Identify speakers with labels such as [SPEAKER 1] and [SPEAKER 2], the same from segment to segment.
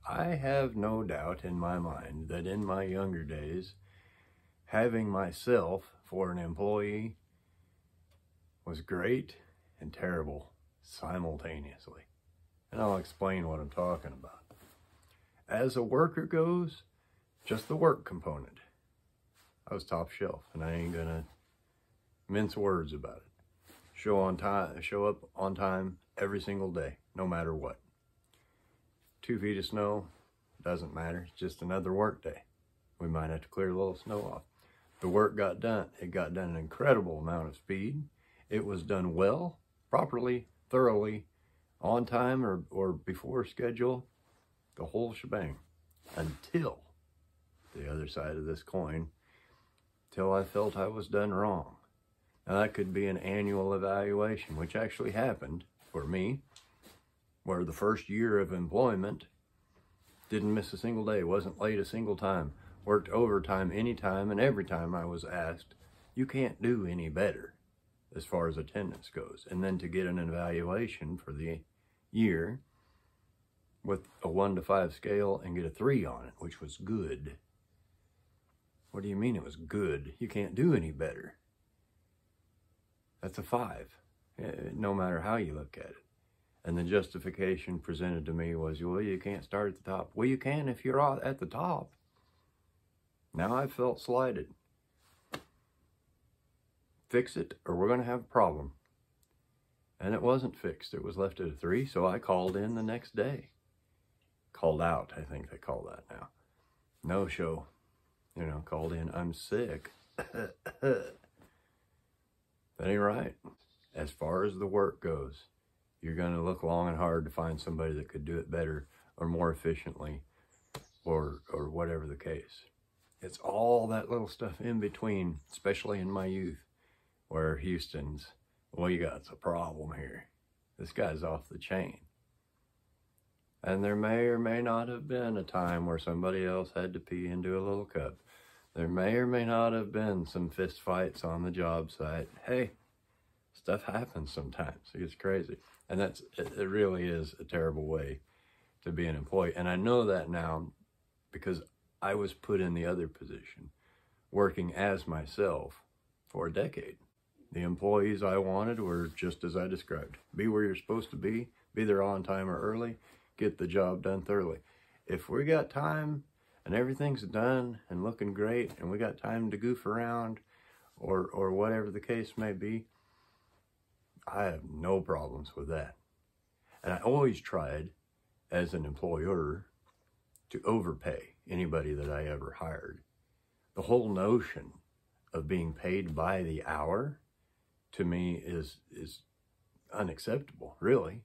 [SPEAKER 1] I have no doubt in my mind that in my younger days, having myself for an employee was great and terrible simultaneously. And I'll explain what I'm talking about. As a worker goes, just the work component, I was top shelf, and I ain't gonna mince words about it. Show up on time every single day, no matter what. 2 feet of snow, doesn't matter, it's just another work day. We might have to clear a little snow off. The work got done. It got done an incredible amount of speed. It was done well, properly, thoroughly, on time or before schedule, the whole shebang, until the other side of this coin, till I felt I was done wrong. Now that could be an annual evaluation, which actually happened for me, where the first year of employment, didn't miss a single day, wasn't late a single time, worked overtime anytime, and every time I was asked, you can't do any better as far as attendance goes. And then to get an evaluation for the year with a 1 to 5 scale and get a 3 on it, which was good. What do you mean it was good? You can't do any better. That's a 5, no matter how you look at it. And the justification presented to me was, well, you can't start at the top. Well, you can if you're at the top. Now I felt slighted. Fix it or we're going to have a problem. And it wasn't fixed. It was left at a 3, so I called in the next day. Called out, I think they call that now. No show. You know, called in, I'm sick. That ain't right. As far as the work goes, you're going to look long and hard to find somebody that could do it better or more efficiently or whatever the case. It's all that little stuff in between, especially in my youth, where Houston's, well, you got a problem here. This guy's off the chain. And there may or may not have been a time where somebody else had to pee into a little cup. There may or may not have been some fist fights on the job site. Hey, stuff happens sometimes. It's crazy. And it really is a terrible way to be an employee. And I know that now because I was put in the other position, working as myself for a decade. The employees I wanted were just as I described. Be where you're supposed to be there on time or early, get the job done thoroughly. If we got time and everything's done and looking great and we got time to goof around or whatever the case may be, I have no problems with that. And I always tried as an employer to overpay anybody that I ever hired. The whole notion of being paid by the hour to me is unacceptable, really.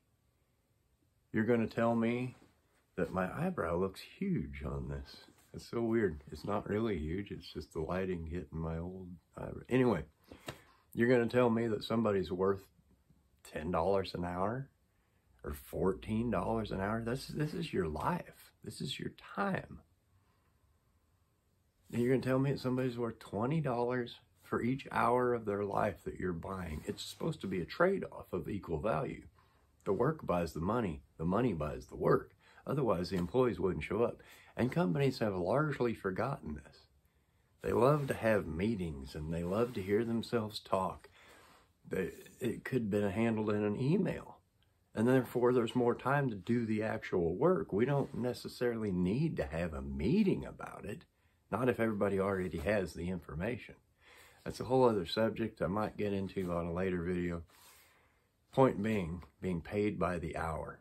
[SPEAKER 1] You're going to tell me that my eyebrow looks huge on this. It's so weird. It's not really huge. It's just the lighting hitting my old eyebrow. Anyway, you're going to tell me that somebody's worth $10 an hour or $14 an hour? This is your life. This is your time. And you're going to tell me that somebody's worth $20 for each hour of their life that you're buying. It's supposed to be a trade-off of equal value. The work buys the money buys the work. Otherwise, the employees wouldn't show up. And companies have largely forgotten this. They love to have meetings and they love to hear themselves talk. It could have been handled in an email. And therefore, there's more time to do the actual work. We don't necessarily need to have a meeting about it. Not if everybody already has the information. That's a whole other subject I might get into on a later video. Point being paid by the hour.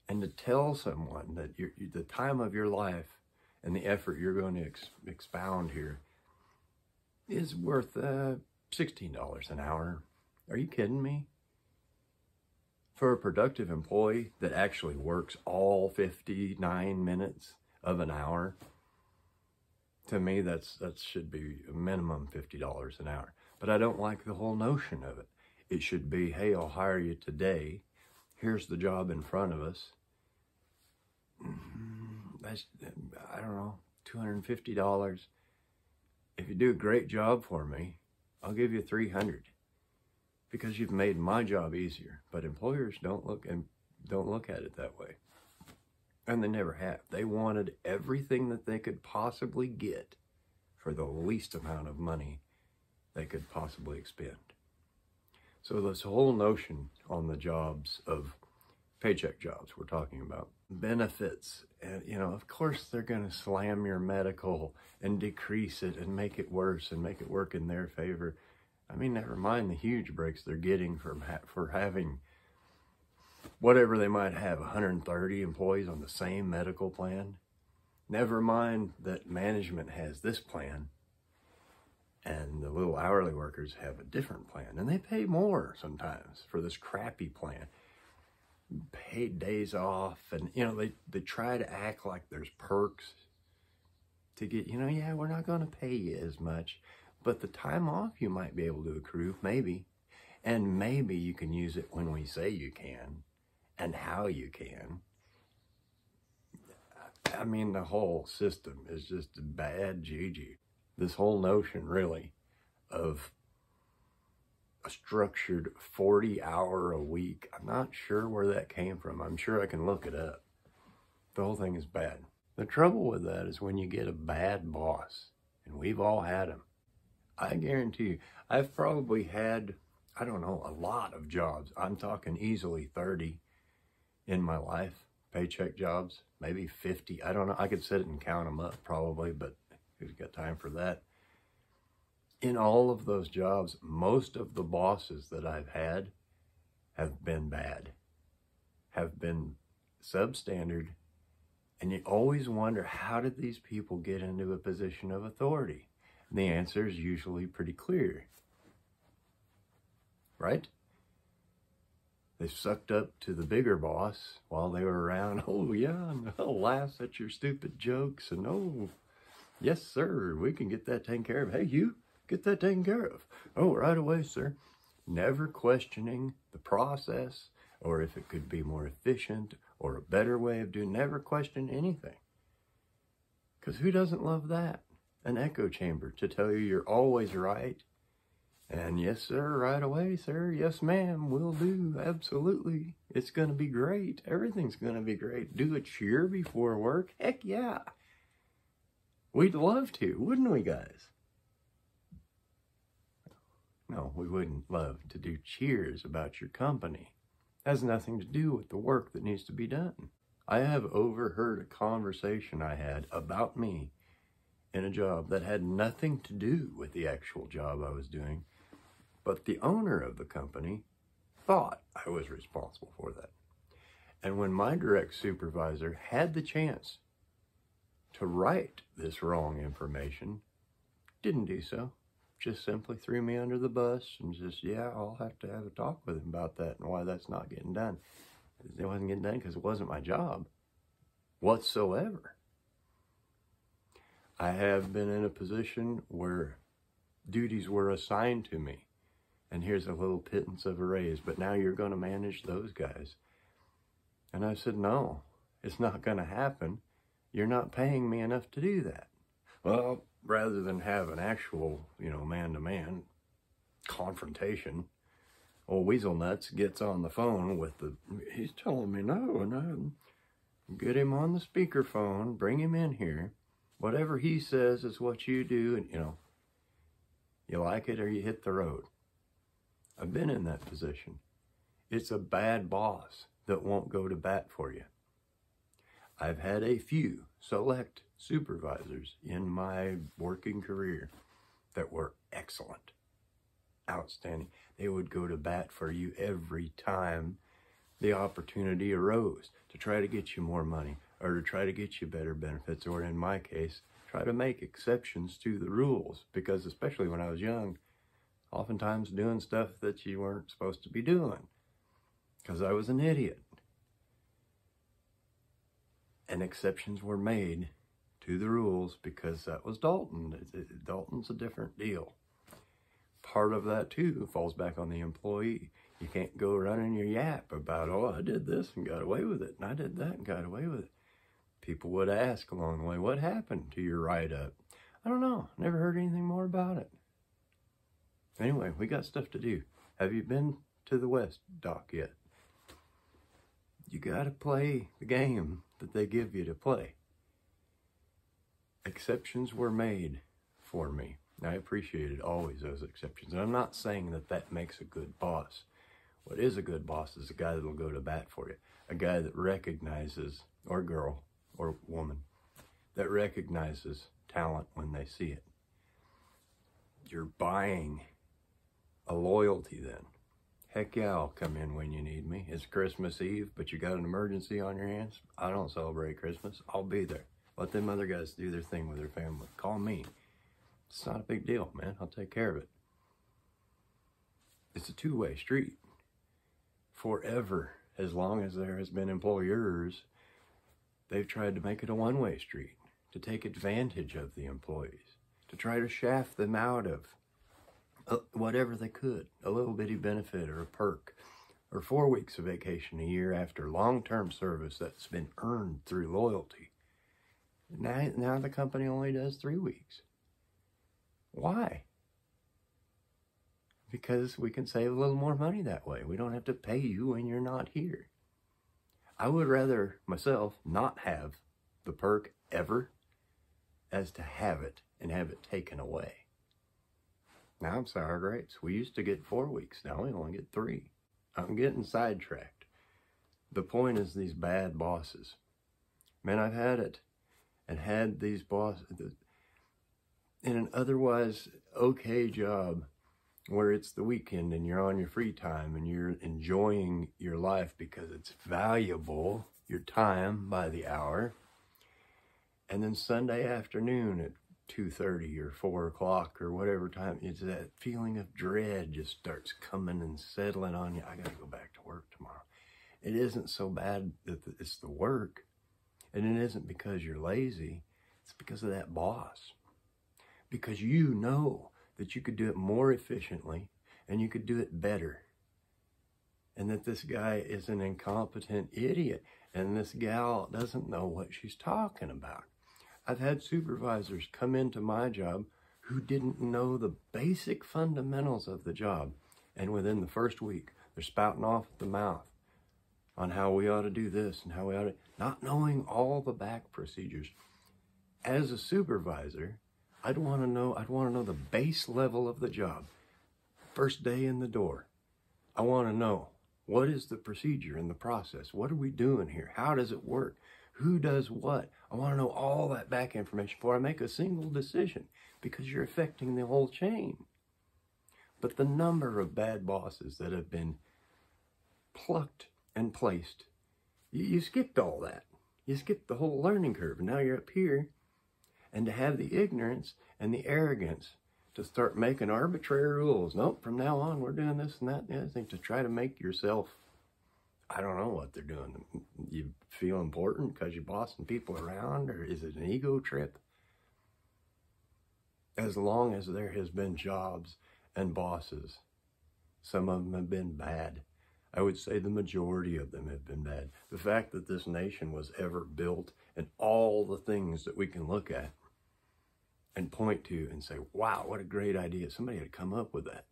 [SPEAKER 1] And to tell someone that the time of your life and the effort you're going to expound here is worth $16 an hour. Are you kidding me? For a productive employee that actually works all 59 minutes of an hour, to me, that should be a minimum $50 an hour. But I don't like the whole notion of it. It should be, hey, I'll hire you today. Here's the job in front of us. That's, I don't know, $250. If you do a great job for me, I'll give you $300 because you've made my job easier. But employers don't look at it that way. And they never have. They wanted everything that they could possibly get for the least amount of money they could possibly expend. So this whole notion on the jobs of paycheck jobs we're talking about, benefits, and of course they're going to slam your medical and decrease it and make it worse and make it work in their favor. I mean, never mind the huge breaks they're getting for having whatever they might have, 130 employees on the same medical plan. Never mind that management has this plan and the little hourly workers have a different plan, and they pay more sometimes for this crappy plan. Paid days off, and they try to act like there's perks to get, yeah, we're not going to pay you as much, but the time off you might be able to accrue, maybe, and maybe you can use it when we say you can and how you can. I mean, the whole system is just bad juju. This whole notion, really, of a structured 40-hour-a-week, I'm not sure where that came from. I'm sure I can look it up. The whole thing is bad. The trouble with that is when you get a bad boss, and we've all had them. I guarantee you, I've probably had, I don't know, a lot of jobs. I'm talking easily 30 in my life, paycheck jobs, maybe 50. I don't know. I could sit and count them up probably, but who's got time for that? In all of those jobs, most of the bosses that I've had have been bad, have been substandard, and you always wonder, how did these people get into a position of authority? And the answer is usually pretty clear, right? They sucked up to the bigger boss while they were around. Oh yeah, and I'll laugh at your stupid jokes, and oh, yes sir, we can get that taken care of. Hey, you, get that taken care of. Oh, right away, sir. Never questioning the process or if it could be more efficient or a better way of doing, never question anything. Because who doesn't love that? An echo chamber to tell you you're always right. And yes, sir, right away, sir. Yes, ma'am, will do. Absolutely. It's going to be great. Everything's going to be great. Do a cheer before work? Heck yeah. We'd love to, wouldn't we, guys? No, we wouldn't love to do cheers about your company. It has nothing to do with the work that needs to be done. I have overheard a conversation I had about me in a job that had nothing to do with the actual job I was doing, but the owner of the company thought I was responsible for that. And when my direct supervisor had the chance to write this wrong information, didn't do so. Just simply threw me under the bus and just, yeah, I'll have to have a talk with him about that and why that's not getting done. It wasn't getting done because it wasn't my job whatsoever. I have been in a position where duties were assigned to me, and here's a little pittance of a raise, but now you're going to manage those guys. And I said, no, it's not going to happen. You're not paying me enough to do that. Well, rather than have an actual, man-to-man confrontation, old Weasel Nuts gets on the phone with he's telling me no. Get him on the speakerphone, bring him in here. Whatever he says is what you do, and, you like it or you hit the road. I've been in that position. It's a bad boss that won't go to bat for you. I've had a few select supervisors in my working career that were excellent, outstanding. They would go to bat for you every time the opportunity arose to try to get you more money or to try to get you better benefits, or in my case, try to make exceptions to the rules, because especially when I was young, oftentimes doing stuff that you weren't supposed to be doing because I was an idiot. And exceptions were made to the rules because that was Dalton. Dalton's a different deal. Part of that, too, falls back on the employee. You can't go running your yap about, oh, I did this and got away with it, and I did that and got away with it. People would ask along the way, what happened to your write-up? I don't know. Never heard anything more about it. Anyway, we got stuff to do. Have you been to the West Dock yet? You got to play the game that they give you to play. Exceptions were made for me. I appreciated always those exceptions. And I'm not saying that that makes a good boss. What is a good boss is a guy that will go to bat for you. A guy that recognizes, or girl, or woman, that recognizes talent when they see it. You're buying a loyalty then. Heck yeah, I'll come in when you need me. It's Christmas Eve, but you got an emergency on your hands. I don't celebrate Christmas. I'll be there. Let them other guys do their thing with their family. Call me. It's not a big deal, man. I'll take care of it. It's a two-way street. Forever, as long as there has been employers, they've tried to make it a one-way street, to take advantage of the employees, to try to shaft them out of whatever they could, a little bitty benefit or a perk, or 4 weeks of vacation a year after long-term service that's been earned through loyalty. Now the company only does 3 weeks. Why? Because we can save a little more money that way. We don't have to pay you when you're not here. I would rather, myself, not have the perk ever as to have it and have it taken away. Now I'm sour grapes. We used to get 4 weeks. Now we only get 3. I'm getting sidetracked. The point is these bad bosses. Man, I've had it and had these bosses in an otherwise okay job where it's the weekend and you're on your free time and you're enjoying your life because it's valuable, your time by the hour. And then Sunday afternoon at 2:30 or 4 o'clock or whatever time, it's that feeling of dread just starts coming and settling on you. I got to go back to work tomorrow. It isn't so bad that it's the work, and it isn't because you're lazy. It's because of that boss. Because you know that you could do it more efficiently and you could do it better. And that this guy is an incompetent idiot and this gal doesn't know what she's talking about. I've had supervisors come into my job who didn't know the basic fundamentals of the job. And within the first week, they're spouting off at the mouth on how we ought to do this and how we ought to, not knowing all the back procedures. As a supervisor, I'd want to know the base level of the job. First day in the door, I want to know, what is the procedure and the process? What are we doing here? How does it work? Who does what? I want to know all that back information before I make a single decision, because you're affecting the whole chain. But the number of bad bosses that have been plucked and placed, you skipped all that. You skipped the whole learning curve, and now you're up here. And to have the ignorance and the arrogance to start making arbitrary rules. Nope, from now on, we're doing this and that and the other thing, to try to make yourself, I don't know what they're doing. You feel important because you're bossing people around, or is it an ego trip? As long as there has been jobs and bosses, some of them have been bad. I would say the majority of them have been bad. The fact that this nation was ever built and all the things that we can look at and point to and say, wow, what a great idea. Somebody had come up with that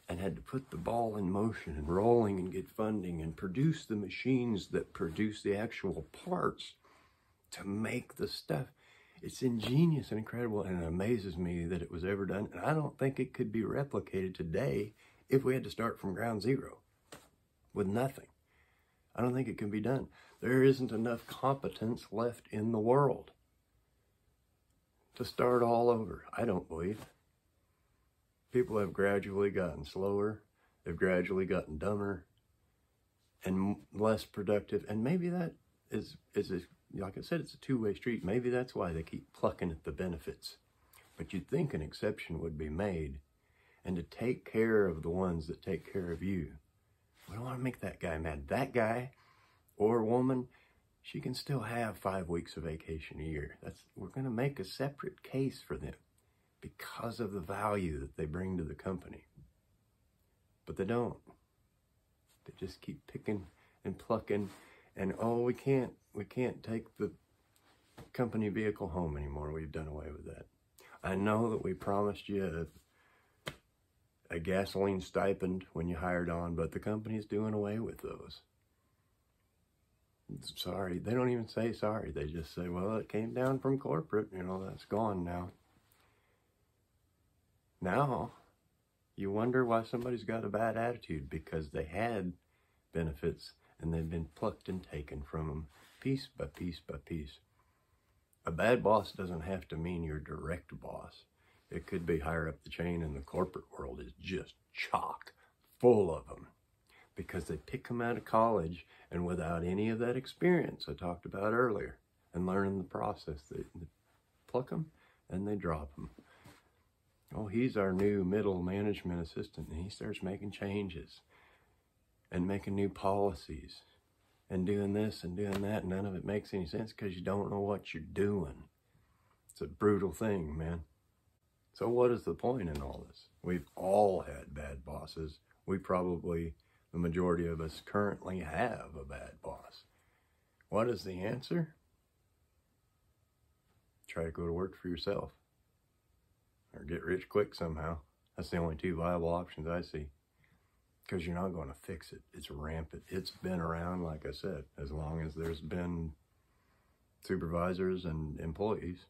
[SPEAKER 1] and had to put the ball in motion and rolling and get funding and produce the machines that produce the actual parts to make the stuff. It's ingenious and incredible, and it amazes me that it was ever done. And I don't think it could be replicated today if we had to start from ground zero with nothing. I don't think it can be done. There isn't enough competence left in the world to start all over, I don't believe. People have gradually gotten slower. They've gradually gotten dumber and less productive. And maybe that is like I said, it's a two-way street. Maybe that's why they keep plucking at the benefits. But you'd think an exception would be made, and to take care of the ones that take care of you. We don't want to make that guy mad. That guy or woman, she can still have 5 weeks of vacation a year. We're going to make a separate case for them because of the value that they bring to the company. But they don't. They just keep picking and plucking, and oh, we can't take the company vehicle home anymore. We've done away with that. I know that we promised you a gasoline stipend when you hired on, but the company's doing away with those. Sorry. They don't even say sorry. They just say, well, it came down from corporate. You know, that's gone now. Now, you wonder why somebody's got a bad attitude, because they had benefits and they've been plucked and taken from them piece by piece by piece. A bad boss doesn't have to mean your direct boss. It could be higher up the chain, and the corporate world is just chock full of them because they pick them out of college and without any of that experience I talked about earlier and learning the process. They pluck them and they drop them. Oh, he's our new middle management assistant, and he starts making changes and making new policies and doing this and doing that, and none of it makes any sense because you don't know what you're doing. It's a brutal thing, man. So what is the point in all this? We've all had bad bosses. We probably, the majority of us, currently have a bad boss. What is the answer? Try to go to work for yourself. Or get rich quick somehow. That's the only two viable options I see. Because you're not going to fix it. It's rampant. It's been around, like I said, as long as there's been supervisors and employees.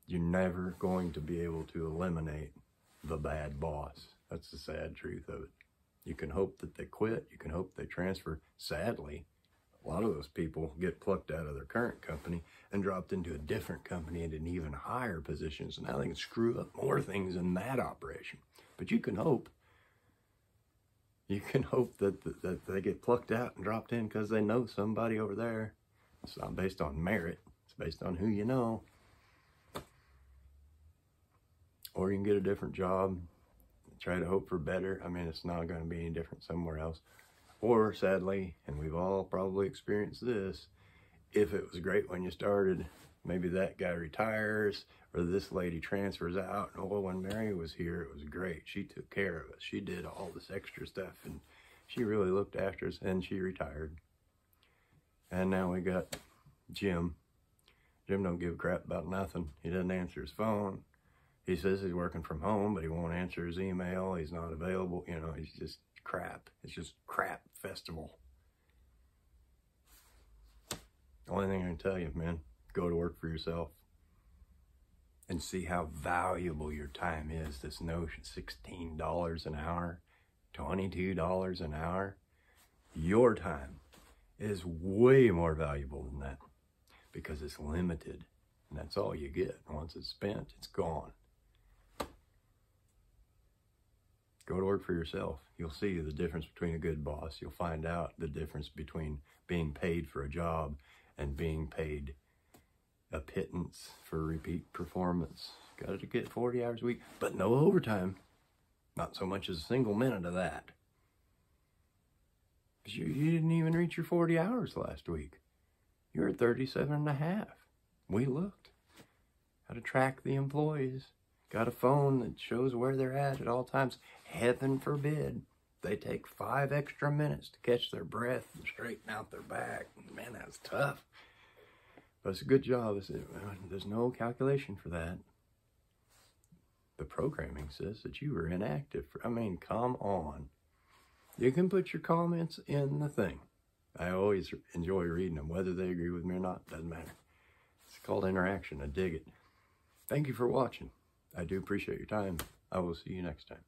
[SPEAKER 1] You're never going to be able to eliminate the bad boss. That's the sad truth of it. You can hope that they quit. You can hope they transfer. Sadly, a lot of those people get plucked out of their current company and dropped into a different company and in even higher positions. So now they can screw up more things in that operation. But you can hope. You can hope that they get plucked out and dropped in because they know somebody over there. It's not based on merit. It's based on who you know. Or you can get a different job, try to hope for better. I mean, it's not going to be any different somewhere else. Or, sadly, and we've all probably experienced this, if it was great when you started, maybe that guy retires, or this lady transfers out. Oh, when Mary was here, it was great. She took care of us. She did all this extra stuff, and she really looked after us, and she retired. And now we got Jim. Jim don't give a crap about nothing. He doesn't answer his phone. He says he's working from home, but he won't answer his email. He's not available. You know, he's just crap. It's just crap festival. Only thing I can tell you, man, go to work for yourself and see how valuable your time is. This notion, $16 an hour, $22 an hour. Your time is way more valuable than that because it's limited, and that's all you get. Once it's spent, it's gone. Go to work for yourself. You'll see the difference between a good boss. You'll find out the difference between being paid for a job and being paid a pittance for repeat performance. Got to get 40 hours a week, but no overtime. Not so much as a single minute of that. You didn't even reach your 40 hours last week. You're at 37 and a half. We looked. How to track the employees. Got a phone that shows where they're at all times. Heaven forbid they take 5 extra minutes to catch their breath and straighten out their back. Man, that's tough. But it's a good job. There's no calculation for that. The programming says that you were inactive. I mean, come on. You can put your comments in the thing. I always enjoy reading them. Whether they agree with me or not, doesn't matter. It's called interaction. I dig it. Thank you for watching. I do appreciate your time. I will see you next time.